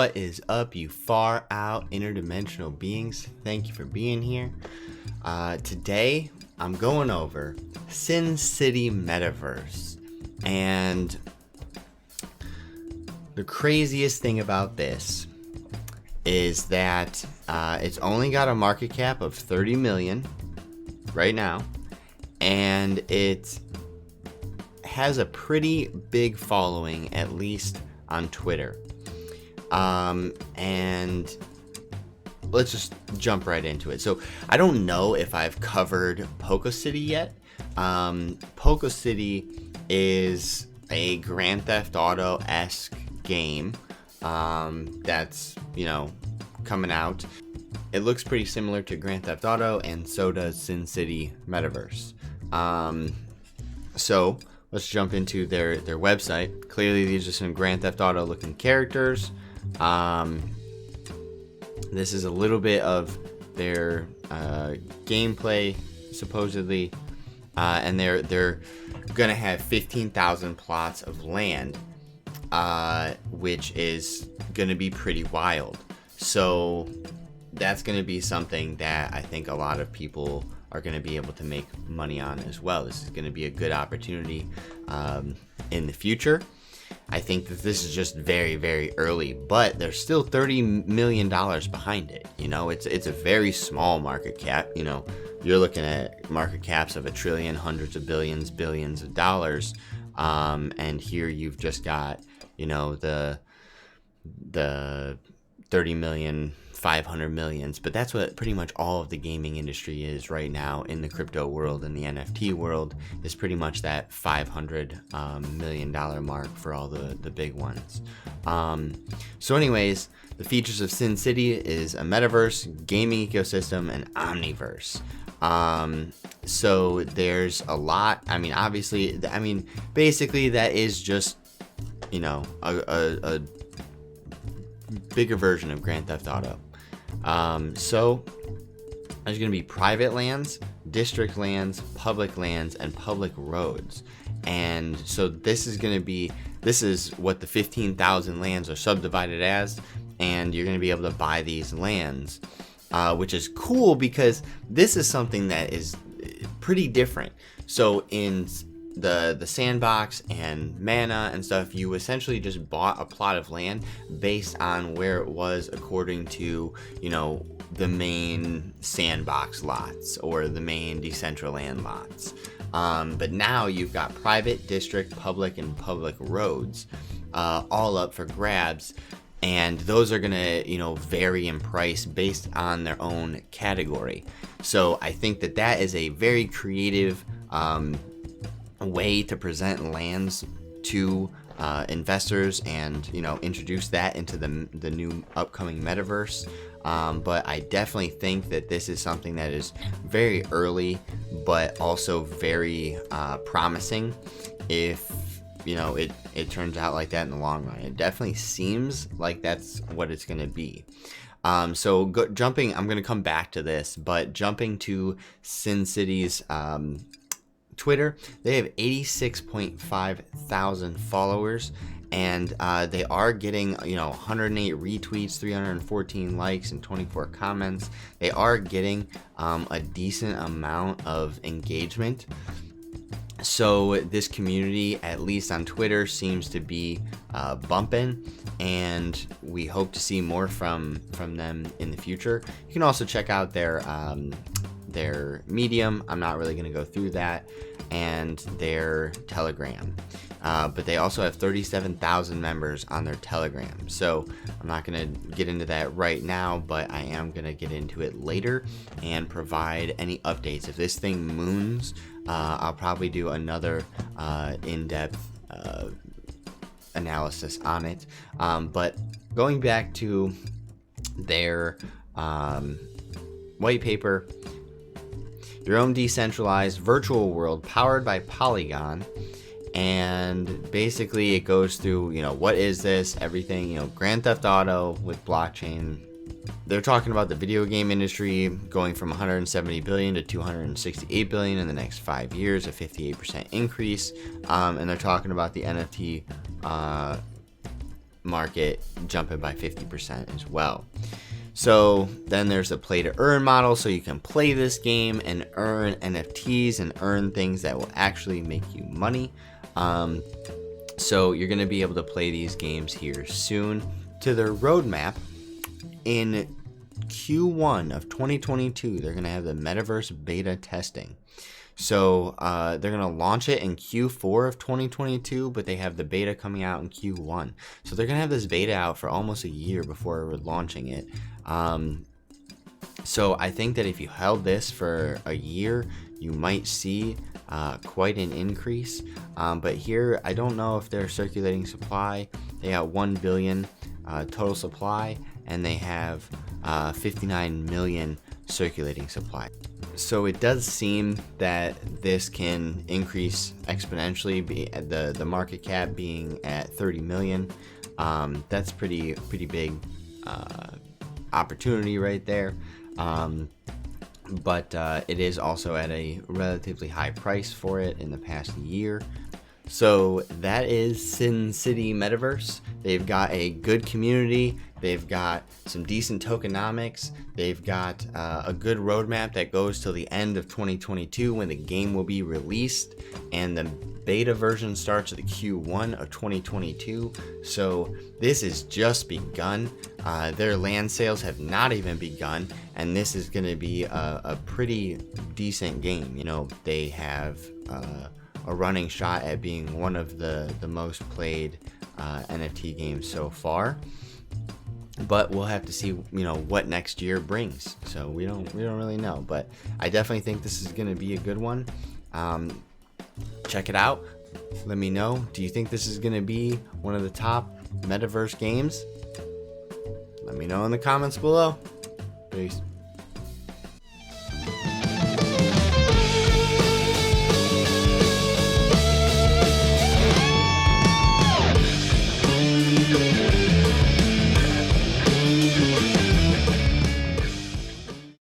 What is up, you far out interdimensional beings? Thank you for being here. Today, I'm going over Sin City Metaverse. And the craziest thing about this is that it's only got a market cap of 30 million right now. And it has a pretty big following, at least on Twitter. And let's just jump right into it. So I don't know if I've covered Poco City yet. Poco City is a Grand Theft Auto-esque game that's, coming out. It looks pretty similar to Grand Theft Auto, and so does Sin City Metaverse. So let's jump into their website. Clearly, these are some Grand Theft Auto looking characters. This is a little bit of their gameplay, supposedly, and they're gonna have 15,000 plots of land, which is gonna be pretty wild. So that's gonna be something that I think a lot of people are gonna be able to make money on as well. This is gonna be a good opportunity in the future. I think that this is just very, very early, but there's still $30 million behind it. It's a very small market cap. You're looking at market caps of $1 trillion, hundreds of billions, billions of dollars. And here you've just got, the 30 million, 500 millions, but that's what pretty much all of the gaming industry is right now in the crypto world and the NFT world, is pretty much that $500 million mark for all the big ones. So anyways, the features of Sin City is a metaverse, gaming ecosystem, and omniverse. So there's a lot. Basically that is just, a bigger version of Grand Theft Auto. So there's going to be private lands, district lands, public lands, and public roads. And so this is what the 15,000 lands are subdivided as, and you're going to be able to buy these lands, which is cool because this is something that is pretty different. So in the sandbox and mana and stuff, you essentially just bought a plot of land based on where it was according to the main sandbox lots or the main Decentraland lots. But now you've got private, district, public, and public roads all up for grabs, and those are gonna vary in price based on their own category. So I think that is a very creative way to present lands to investors and introduce that into the new upcoming metaverse. But I definitely think that this is something that is very early, but also very promising if it turns out like that in the long run. It definitely seems like that's what it's going to be. So jumping, I'm going to come back to this, but jumping to Sin City's Twitter, they have 86.5 thousand followers, and they are getting 108 retweets, 314 likes, and 24 comments. They are getting a decent amount of engagement. So this community, at least on Twitter, seems to be bumping, and we hope to see more from them in the future. You can also check out their Medium. I'm not really going to go through that, and their Telegram. But they also have 37,000 members on their Telegram. So I'm not going to get into that right now, but I am going to get into it later and provide any updates. If this thing moons, I'll probably do another in-depth analysis on it. But going back to their white paper, your own decentralized virtual world powered by Polygon. And basically it goes through, what is this, everything, Grand Theft Auto with blockchain. They're talking about the video game industry going from 170 billion to 268 billion in the next 5 years, a 58% increase. And they're talking about the NFT market jumping by 50% as well. So then there's a play to earn model, so you can play this game and earn NFTs and earn things that will actually make you money. So you're going to be able to play these games here soon. To their roadmap, in Q1 of 2022, they're going to have the Metaverse beta testing. So they're going to launch it in Q4 of 2022, but they have the beta coming out in Q1. So they're going to have this beta out for almost a year before we're launching it. So I think that if you held this for a year, you might see quite an increase. But here, I don't know if they're circulating supply. They got 1 billion total supply, and they have 59 million circulating supply. So it does seem that this can increase exponentially, the market cap being at 30 million. That's pretty big opportunity right there. But it is also at a relatively high price for it in the past year. So that is Sin City Metaverse. They've got a good community. They've got some decent tokenomics. They've got a good roadmap that goes till the end of 2022 when the game will be released, and the beta version starts at the Q1 of 2022. So this has just begun. Their land sales have not even begun, and this is going to be a pretty decent game. You know, they have a running shot at being one of the most played NFT games so far. But we'll have to see, you know, what next year brings. So we don't really know. But I definitely think this is going to be a good one. Check it out. Let me know. Do you think this is going to be one of the top Metaverse games? Let me know in the comments below. Peace.